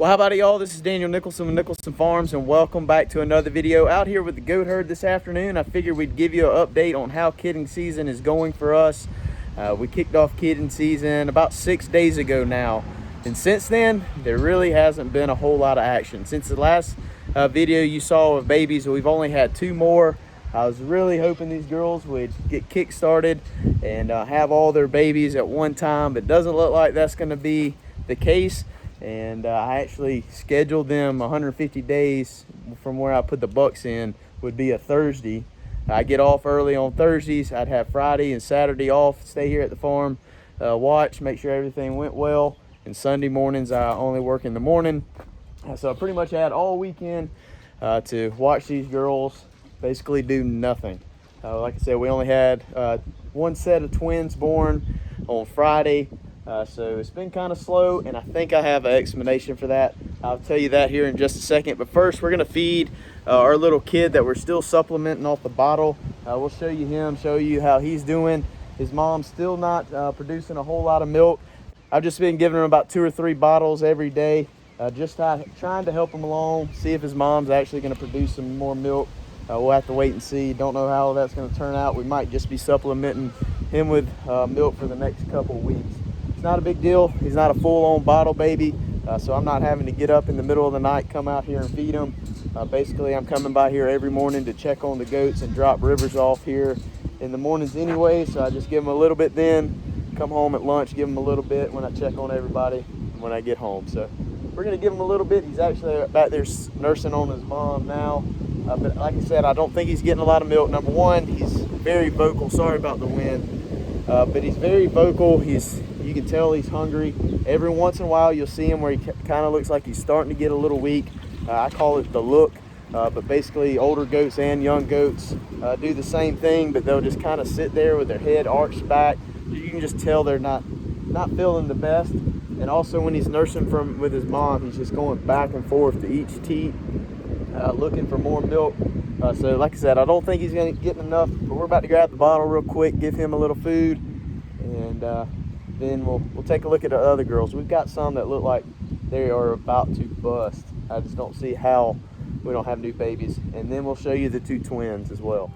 Well, how about it, y'all? This is Daniel Nicholson with Nicholson Farms, and welcome back to another video. Out here with the goat herd this afternoon. I figured we'd give you an update on how kidding season is going for us. We kicked off kidding season about 6 days ago now, and since then there really hasn't been a whole lot of action. Since the last video you saw of babies, we've only had 2 more. I was really hoping these girls would get kick started and have all their babies at one time, but it doesn't look like that's going to be the case. And I actually scheduled them 150 days from where I put the bucks in would be a Thursday. I get off early on Thursdays. I'd have Friday and Saturday off, stay here at the farm, watch, make sure everything went well. And Sunday mornings I only work in the morning. So I pretty much had all weekend to watch these girls basically do nothing. Like I said, we only had 1 set of twins born on Friday. So it's been kind of slow, and I think I have an explanation for that. I'll tell you that here in just a second. But first, we're going to feed our little kid that we're still supplementing off the bottle. We'll show you him, show you how he's doing. His mom's still not producing a whole lot of milk. I've just been giving him about 2 or 3 bottles every day, just trying to help him along, see if his mom's actually going to produce some more milk. We'll have to wait and see. Don't know how that's going to turn out. We might just be supplementing him with milk for the next couple of weeks. It's not a big deal. He's not a full-on bottle baby, so I'm not having to get up in the middle of the night, come out here and feed him. Basically, I'm coming by here every morning to check on the goats and drop rivers off here in the mornings anyway, so I just give them a little bit then, come home at lunch, give them a little bit when I check on everybody when I get home. So we're going to give him a little bit. He's actually back there nursing on his mom now, but like I said, I don't think he's getting a lot of milk. Number one, he's very vocal. Sorry about the wind, but he's very vocal. You can tell he's hungry. Every once in a while you'll see him where he kind of looks like he's starting to get a little weak. I call it the look, but basically older goats and young goats do the same thing, but they'll just kind of sit there with their head arched back. You can just tell they're not feeling the best. And also when he's nursing with his mom, he's just going back and forth to each teat, looking for more milk. So like I said, I don't think he's going to get enough, but we're about to grab the bottle real quick, give him a little food, and then we'll take a look at the other girls. We've got some that look like they are about to bust. I just don't see how we don't have new babies. And then we'll show you the 2 twins as well.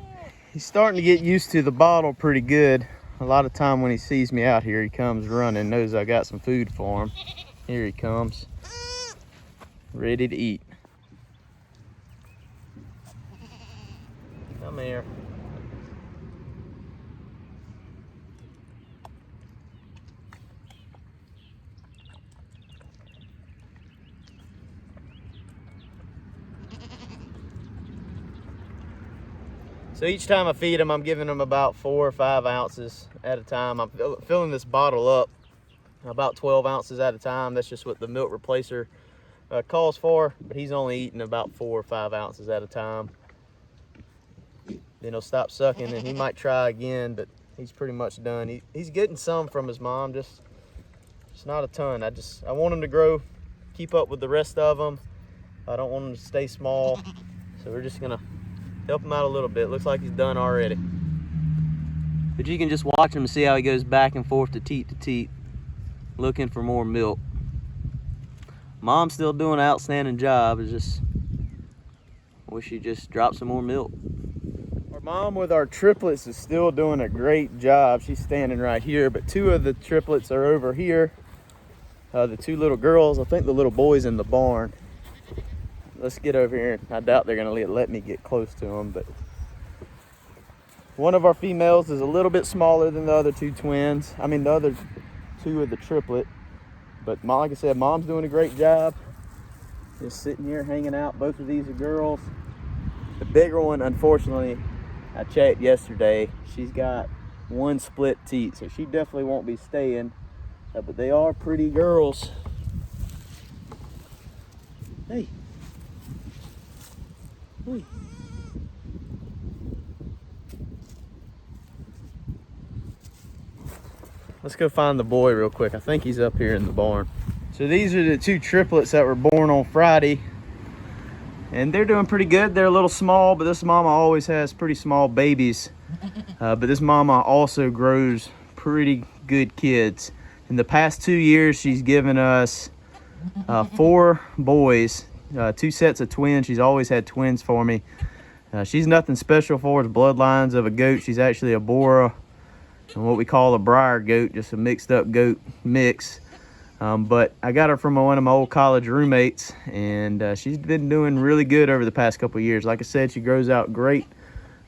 He's starting to get used to the bottle pretty good. A lot of time when he sees me out here, he comes running, knows I got some food for him. Here he comes, ready to eat. Come here. So each time I feed them, I'm giving them about 4 or 5 ounces at a time. I'm filling this bottle up about 12 ounces at a time. That's just what the milk replacer calls for, but he's only eating about 4 or 5 ounces at a time. Then he'll stop sucking and he might try again, but he's pretty much done. He's getting some from his mom, just not a ton. I want him to grow, keep up with the rest of them. I don't want him to stay small, so we're just gonna help him out a little bit. Looks like he's done already. But you can just watch him and see how he goes back and forth to teat, looking for more milk. Mom's still doing an outstanding job. It's just, I wish she just dropped some more milk. Our mom with our triplets is still doing a great job. She's standing right here, but 2 of the triplets are over here. The 2 little girls, I think the little boy's in the barn. Let's get over here. I doubt they're gonna let me get close to them, but one of our females is a little bit smaller than the other 2 twins. I mean, the other 2 of the triplet. But like I said, mom's doing a great job. Just sitting here hanging out. Both of these are girls. The bigger one, unfortunately, I checked yesterday. She's got 1 split teat, so she definitely won't be staying. But they are pretty girls. Hey. Let's go find the boy real quick. I think he's up here in the barn. So these are the 2 triplets that were born on Friday, and they're doing pretty good. They're a little small, but this mama always has pretty small babies. But this mama also grows pretty good kids. In the past 2 years, she's given us 4 boys, 2 sets of twins. She's always had twins for me. She's nothing special for us bloodlines of a goat. She's actually a Bora and what we call a briar goat, just a mixed up goat mix. But I got her from one of my old college roommates, and she's been doing really good over the past couple of years. Like I said, she grows out great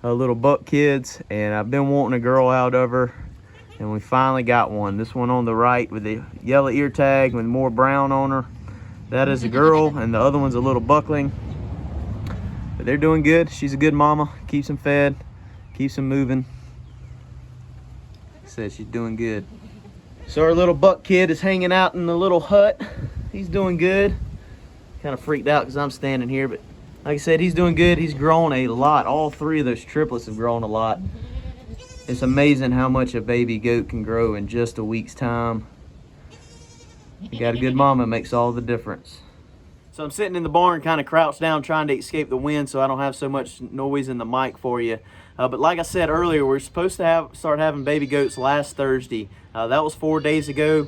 little buck kids, and I've been wanting a girl out of her, and we finally got one. This one on the right with the yellow ear tag with more brown on her, that is a girl, and the other one's a little buckling. But they're doing good. She's a good mama, keeps them fed, keeps them moving. Like I said, she's doing good. So our little buck kid is hanging out in the little hut. He's doing good. Kind of freaked out because I'm standing here, but like I said, he's doing good. He's grown a lot. All 3 of those triplets have grown a lot. It's amazing how much a baby goat can grow in just a week's time. You got a good mama, it makes all the difference. So I'm sitting in the barn, kind of crouched down, trying to escape the wind so I don't have so much noise in the mic for you. But like I said earlier, we're supposed to start having baby goats last Thursday. That was 4 days ago,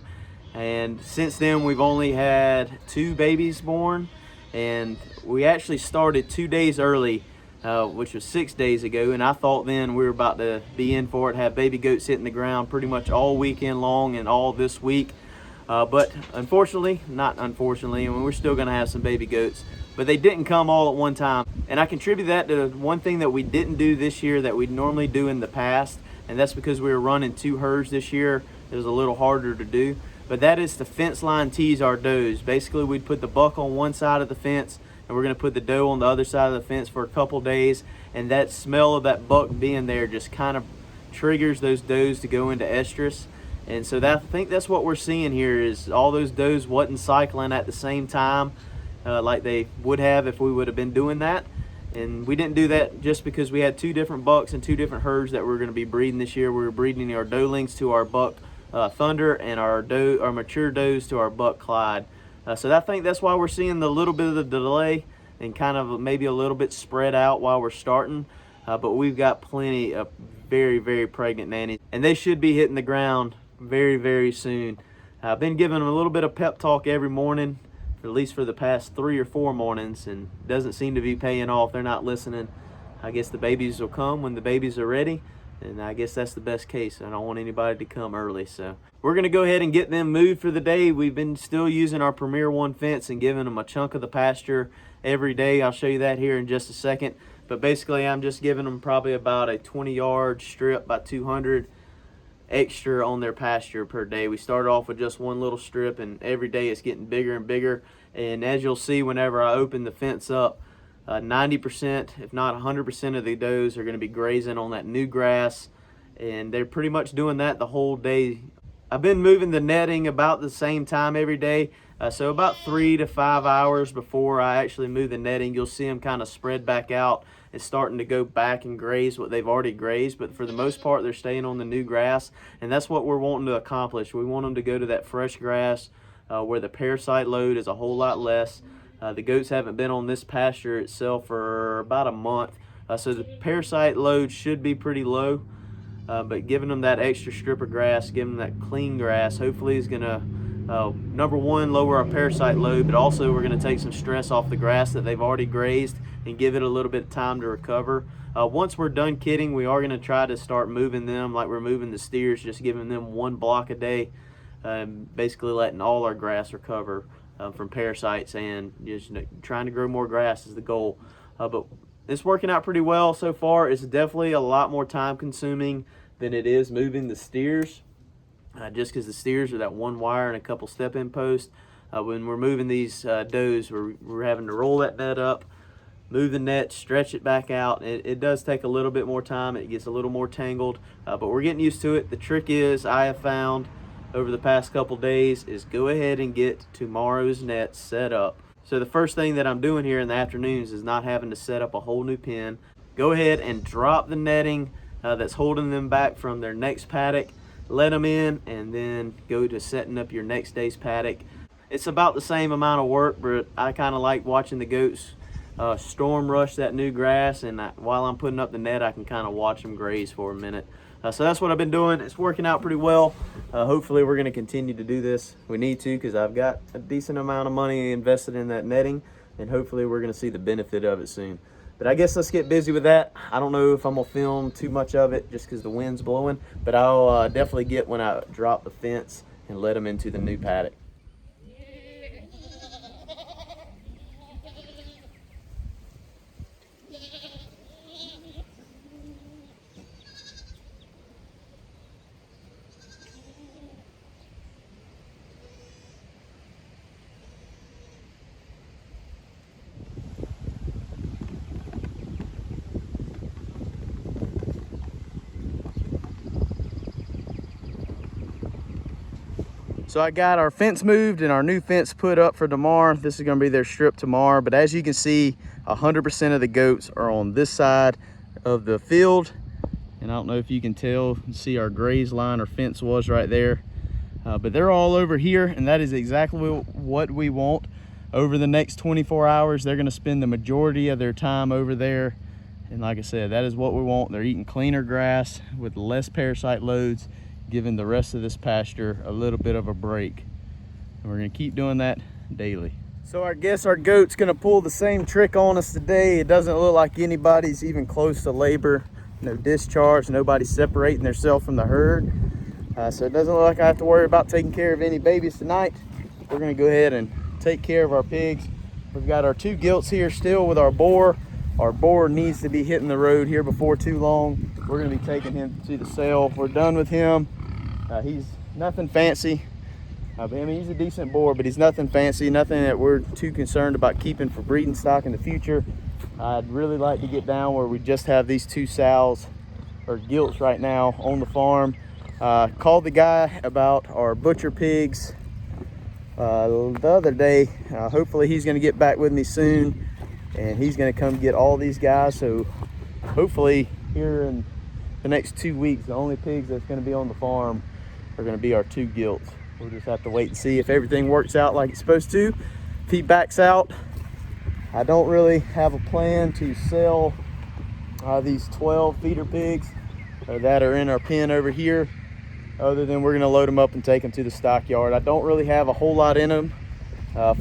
and since then we've only had 2 babies born, and we actually started 2 days early, which was 6 days ago, and I thought then we were about to be in for it, have baby goats hitting the ground pretty much all weekend long and all this week. But unfortunately, not unfortunately, I mean, we're still going to have some baby goats, but they didn't come all at one time. And I contribute that to one thing that we didn't do this year that we normally do in the past, and that's because we were running 2 herds this year. It was a little harder to do, but that is to fence line tease our does. Basically, we'd put the buck on one side of the fence, and we're going to put the doe on the other side of the fence for a couple days, and that smell of that buck being there just kind of triggers those does to go into estrus. And so I think that's what we're seeing here, is all those does wasn't cycling at the same time like they would have if we would have been doing that. And we didn't do that just because we had 2 different bucks and 2 different herds that we're going to be breeding this year. We were breeding our doelings to our buck Thunder and our mature does to our buck Clyde. So I think that's why we're seeing the little bit of the delay and kind of maybe a little bit spread out while we're starting. But we've got plenty of very, very pregnant nannies, and they should be hitting the ground very, very soon. I've been giving them a little bit of pep talk every morning, at least for the past 3 or 4 mornings, and it doesn't seem to be paying off. They're not listening. I guess the babies will come when the babies are ready, and I guess that's the best case. I don't want anybody to come early, so we're going to go ahead and get them moved for the day. We've been still using our Premier One fence and giving them a chunk of the pasture every day. I'll show you that here in just a second, but basically I'm just giving them probably about a 20-yard strip by 200 extra on their pasture per day. We started off with just one little strip, and every day it's getting bigger and bigger. And as you'll see whenever I open the fence up, 90% if not 100% of the does are going to be grazing on that new grass, and they're pretty much doing that the whole day. I've been moving the netting about the same time every day, so about 3 to 5 hours before I actually move the netting, you'll see them kind of spread back out. It's starting to go back and graze what they've already grazed, but for the most part they're staying on the new grass, and that's what we're wanting to accomplish. We want them to go to that fresh grass where the parasite load is a whole lot less. The goats haven't been on this pasture itself for about a month, so the parasite load should be pretty low, but giving them that extra strip of grass, giving them that clean grass, hopefully is going to number one, lower our parasite load, but also we're going to take some stress off the grass that they've already grazed and give it a little bit of time to recover. Once we're done kidding, we are going to try to start moving them like we're moving the steers, just giving them 1 block a day, basically letting all our grass recover from parasites, and just trying to grow more grass is the goal. But it's working out pretty well so far. It's definitely a lot more time consuming than it is moving the steers. Just because the steers are that 1 wire and a couple step-in posts. When we're moving these does, we're having to roll that net up, move the net, stretch it back out. It does take a little bit more time. It gets a little more tangled, but we're getting used to it. The trick is, I have found over the past couple days, is go ahead and get tomorrow's net set up. So the first thing that I'm doing here in the afternoons is not having to set up a whole new pen. Go ahead and drop the netting that's holding them back from their next paddock, let them in, and then go to setting up your next day's paddock. It's about the same amount of work, but I kind of like watching the goats storm rush that new grass, and while I'm putting up the net, I can kind of watch them graze for a minute. So that's what I've been doing. It's working out pretty well. Hopefully we're going to continue to do this. We need to, because I've got a decent amount of money invested in that netting, and hopefully we're going to see the benefit of it soon. But I guess let's get busy with that. I don't know if I'm going to film too much of it just because the wind's blowing, but I'll definitely get when I drop the fence and let them into the new paddock. So I got our fence moved and our new fence put up for tomorrow. This is gonna be their strip tomorrow. But as you can see, 100% of the goats are on this side of the field. And I don't know if you can tell, see our graze line or fence was right there. But they're all over here, and that is exactly what we want. Over the next 24 hours, they're gonna spend the majority of their time over there. And like I said, that is what we want. They're eating cleaner grass with less parasite loads, giving the rest of this pasture a little bit of a break. And we're gonna keep doing that daily. So I guess our goat's gonna pull the same trick on us today. It doesn't look like anybody's even close to labor. No discharge, nobody separating themselves from the herd. So it doesn't look like I have to worry about taking care of any babies tonight. We're gonna go ahead and take care of our pigs. We've got our 2 gilts here still with our boar. Our boar needs to be hitting the road here before too long. We're gonna be taking him to the sale. We're done with him. He's nothing fancy. I mean, he's a decent boar, but he's nothing fancy, nothing that we're too concerned about keeping for breeding stock in the future. I'd really like to get down where we just have these 2 sows or gilts right now on the farm. Called the guy about our butcher pigs the other day. Hopefully he's gonna get back with me soon, and he's gonna come get all these guys. So hopefully here in the next 2 weeks, the only pigs that's gonna be on the farm are gonna be our 2 gilts. We'll just have to wait and see if everything works out like it's supposed to. If he backs out, I don't really have a plan to sell these 12 feeder pigs that are in our pen over here, other than we're gonna load them up and take them to the stockyard. I don't really have a whole lot in them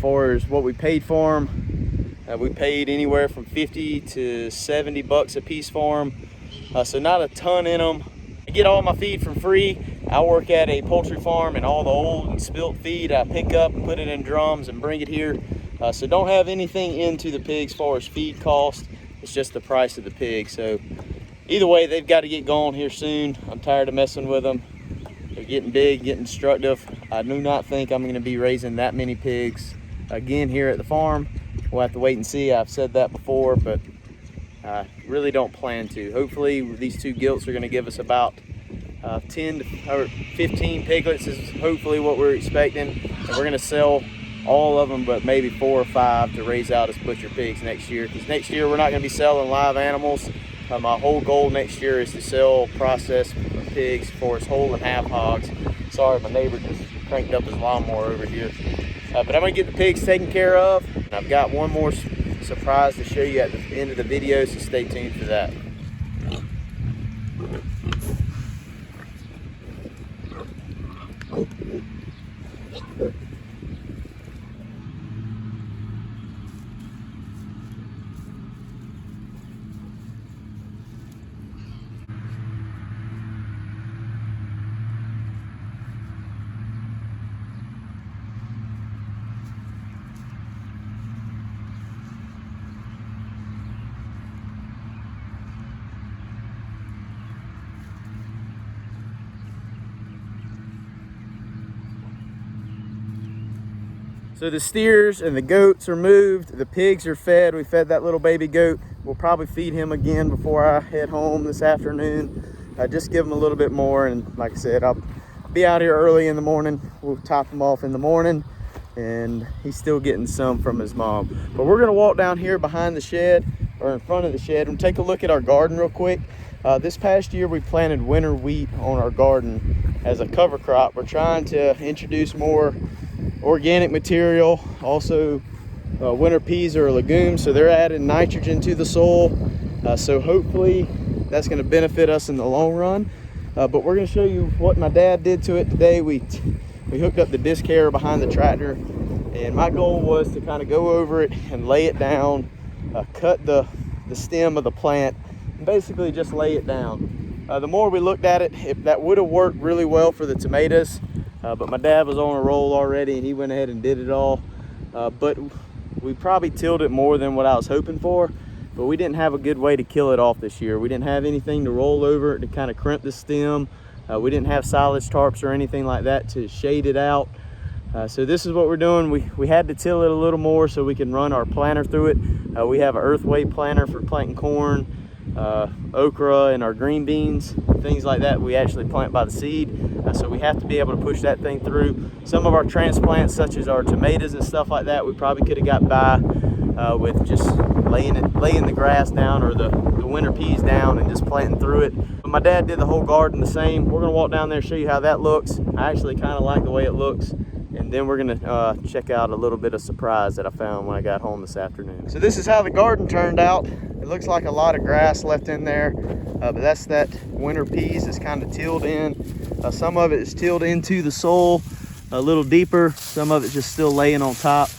for as what we paid for them. We paid anywhere from 50 to 70 bucks a piece for them. So not a ton in them. I get all my feed for free. I work at a poultry farm, and all the old and spilt feed I pick up and put it in drums and bring it here. So don't have anything into the pigs as far as feed cost. It's just the price of the pig. So either way, they've got to get going here soon. I'm tired of messing with them. They're getting big, getting destructive. I do not think I'm going to be raising that many pigs again here at the farm. We'll have to wait and see. I've said that before, but I really don't plan to. Hopefully these 2 gilts are going to give us about 10 or 15 piglets is hopefully what we're expecting. And we're going to sell all of them, but maybe 4 or 5 to raise out as butcher pigs next year. Because next year we're not going to be selling live animals. My whole goal next year is to sell processed pigs for its whole and half hogs. Sorry, my neighbor just cranked up his lawnmower over here. But I'm going to get the pigs taken care of. And I've got one more surprise to show you at the end of the video, so stay tuned for that. So the steers and the goats are moved, the pigs are fed. We fed that little baby goat. We'll probably feed him again before I head home this afternoon. Just give him a little bit more, and like I said, I'll be out here early in the morning. We'll top him off in the morning, and he's still getting some from his mom. But we're gonna walk down here behind the shed, or in front of the shed, and take a look at our garden real quick. This past year we planted winter wheat on our garden as a cover crop. We're trying to introduce more organic material, also winter peas are a legume, so they're adding nitrogen to the soil. So hopefully that's going to benefit us in the long run. but we're going to show you what my dad did to it today. We hooked up the disc carrier behind the tractor, and my goal was to kind of go over it and lay it down, cut the stem of the plant, and basically just lay it down. The more we looked at it, that would have worked really well for the tomatoes, but my dad was on a roll already and he went ahead and did it all. But we probably tilled it more than what I was hoping for, but we didn't have a good way to kill it off this year. We didn't have anything to roll over it to kind of crimp the stem. We didn't have silage tarps or anything like that to shade it out. So this is what we're doing. We had to till it a little more so we can run our planter through it. We have an earthway planter for planting corn, okra, and our green beans, things like that. We actually plant by the seed, so we have to be able to push that thing through. Some of our transplants, such as our tomatoes and stuff like that, we probably could have got by with just laying the grass down or the winter peas down and just planting through it. But my dad did the whole garden the same. We're gonna walk down there and show you how that looks. I actually kind of like the way it looks. And then we're gonna check out a little bit of surprise that I found when I got home this afternoon. So this is how the garden turned out. It looks like a lot of grass left in there, but that's that winter peas that's kind of tilled in. Some of it is tilled into the soil a little deeper. Some of it's just still laying on top.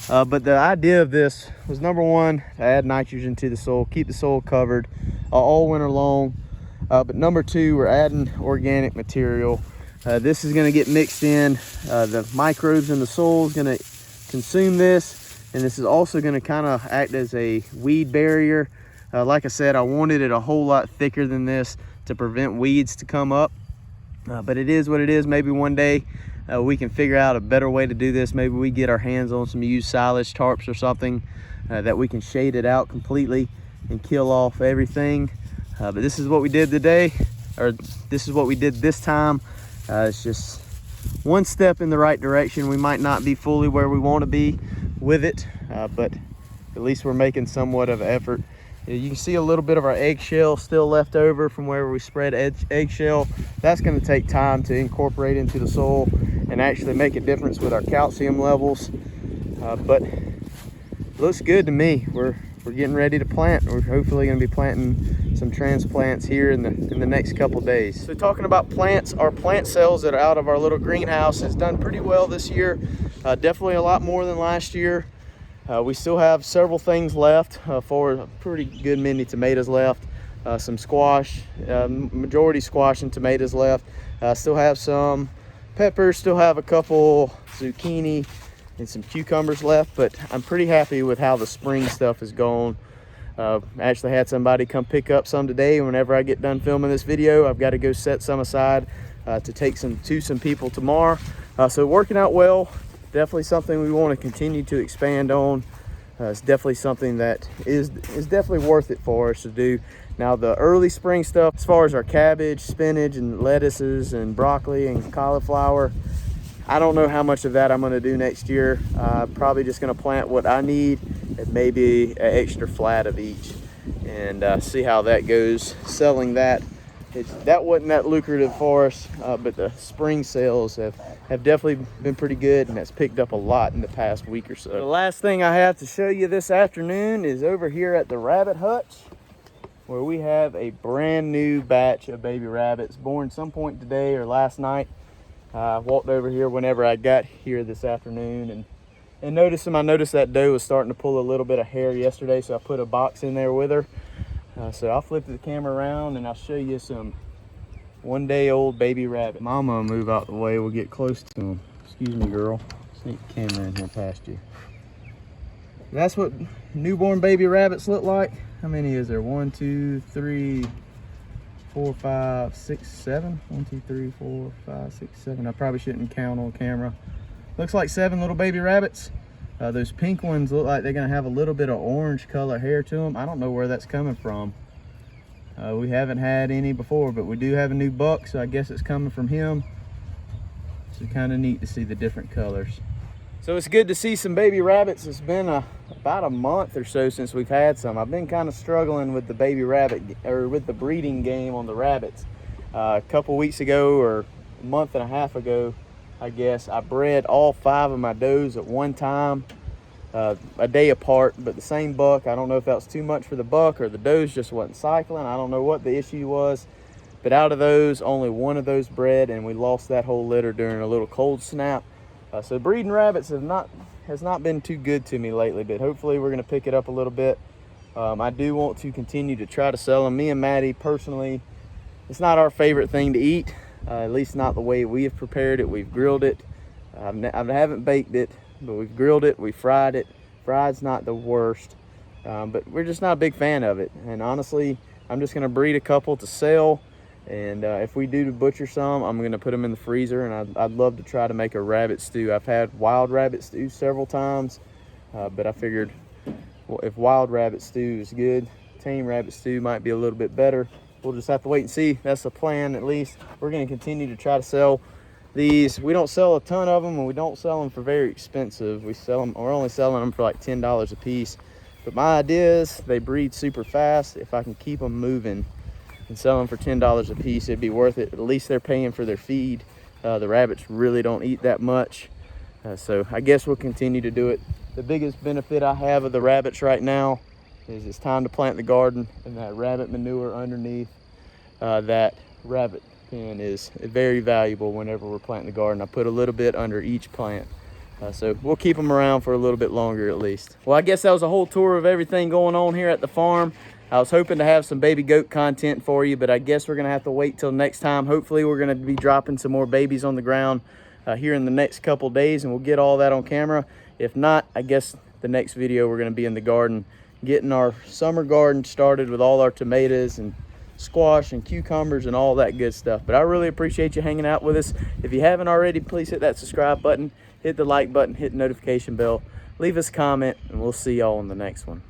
But the idea of this was, number one, to add nitrogen to the soil, keep the soil covered all winter long. But number two, we're adding organic material. This is going to get mixed in. The microbes in the soil is going to consume this, and this is also going to kind of act as a weed barrier. Like I said, I wanted it a whole lot thicker than this to prevent weeds to come up, but it is what it is. Maybe one day we can figure out a better way to do this. Maybe we get our hands on some used silage tarps or something that we can shade it out completely and kill off everything. But this is what we did today, or this is what we did this time. It's just one step in the right direction. We might not be fully where we want to be with it, but at least we're making somewhat of an effort. You can see a little bit of our eggshell still left over from where we spread eggshell. That's going to take time to incorporate into the soil and actually make a difference with our calcium levels. But it looks good to me. We're getting ready to plant. We're hopefully going to be planting some transplants here in the next couple days. So talking about plants, our plant cells that are out of our little greenhouse has done pretty well this year. Definitely a lot more than last year. We still have several things left, for a pretty good many tomatoes left, some squash, majority squash and tomatoes left. Still have some peppers, still have a couple zucchini and some cucumbers left, but I'm pretty happy with how the spring stuff is going. I actually had somebody come pick up some today. Whenever I get done filming this video, I've got to go set some aside to take some to some people tomorrow. So working out well. Definitely something we want to continue to expand on. It's definitely something that is definitely worth it for us to do. Now the early spring stuff, as far as our cabbage, spinach, and lettuces, and broccoli, and cauliflower, I don't know how much of that I'm going to do next year. Probably just going to plant what I need and maybe an extra flat of each, and see how that goes. Selling that, that wasn't that lucrative for us, but the spring sales have definitely been pretty good, and that's picked up a lot in the past week or so. The last thing I have to show you this afternoon is over here at the rabbit hutch, where we have a brand new batch of baby rabbits born some point today or last night. I walked over here whenever I got here this afternoon and noticed them. I noticed that doe was starting to pull a little bit of hair yesterday, so I put a box in there with her. So I'll flip the camera around and I'll show you some one-day-old baby rabbit. Mama will move out the way. We'll get close to them. Excuse me, girl. Sneak the camera in here past you. That's what newborn baby rabbits look like. How many is there? 1, 2, 3, 4, 5, 6, 7. 1, 2, 3, 4, 5, 6, 7. I probably shouldn't count on camera. Looks like 7 little baby rabbits. Those pink ones look like they're gonna have a little bit of orange color hair to them. I don't know where that's coming from. We haven't had any before, but we do have a new buck, so I guess it's coming from him. So kind of neat to see the different colors. So it's good to see some baby rabbits. It's been about a month or so since we've had some. I've been kind of struggling with the baby rabbit, or with the breeding game on the rabbits. A couple weeks ago, or a month and a half ago, I guess, I bred all 5 of my does at one time, a day apart, but the same buck. I don't know if that was too much for the buck or the does just wasn't cycling. I don't know what the issue was, But out of those, only one of those bred, and we lost that whole litter during a little cold snap. So breeding rabbits has not been too good to me lately, but hopefully we're going to pick it up a little bit. I do want to continue to try to sell them. Me and Maddie personally, it's not our favorite thing to eat, at least not the way we have prepared it. We've grilled it. I haven't baked it, but we've grilled it, we fried it. Fried's not the worst, but we're just not a big fan of it. And honestly, I'm just going to breed a couple to sell. And if we do to butcher some, I'm going to put them in the freezer, and I'd love to try to make a rabbit stew. I've had wild rabbit stew several times, but I figured, well, if wild rabbit stew is good, tame rabbit stew might be a little bit better. We'll just have to wait and see. That's the plan, at least. We're going to continue to try to sell these. We don't sell a ton of them, and we don't sell them for very expensive. We're only selling them for like $10 a piece. But my idea is they breed super fast. If I can keep them moving and sell them for $10 a piece, it'd be worth it. At least they're paying for their feed. The rabbits really don't eat that much, so I guess we'll continue to do it. The biggest benefit I have of the rabbits right now is it's time to plant the garden, and that rabbit manure underneath that rabbit pen is very valuable whenever we're planting the garden. I put a little bit under each plant, so we'll keep them around for a little bit longer at least. Well, I guess that was a whole tour of everything going on here at the farm. I was hoping to have some baby goat content for you, but I guess we're gonna have to wait till next time. Hopefully we're gonna be dropping some more babies on the ground here in the next couple days, and we'll get all that on camera. If not, I guess the next video we're gonna be in the garden, getting our summer garden started with all our tomatoes and squash and cucumbers and all that good stuff. But I really appreciate you hanging out with us. If you haven't already, please hit that subscribe button, hit the like button, hit the notification bell, leave us a comment, and we'll see y'all in the next one.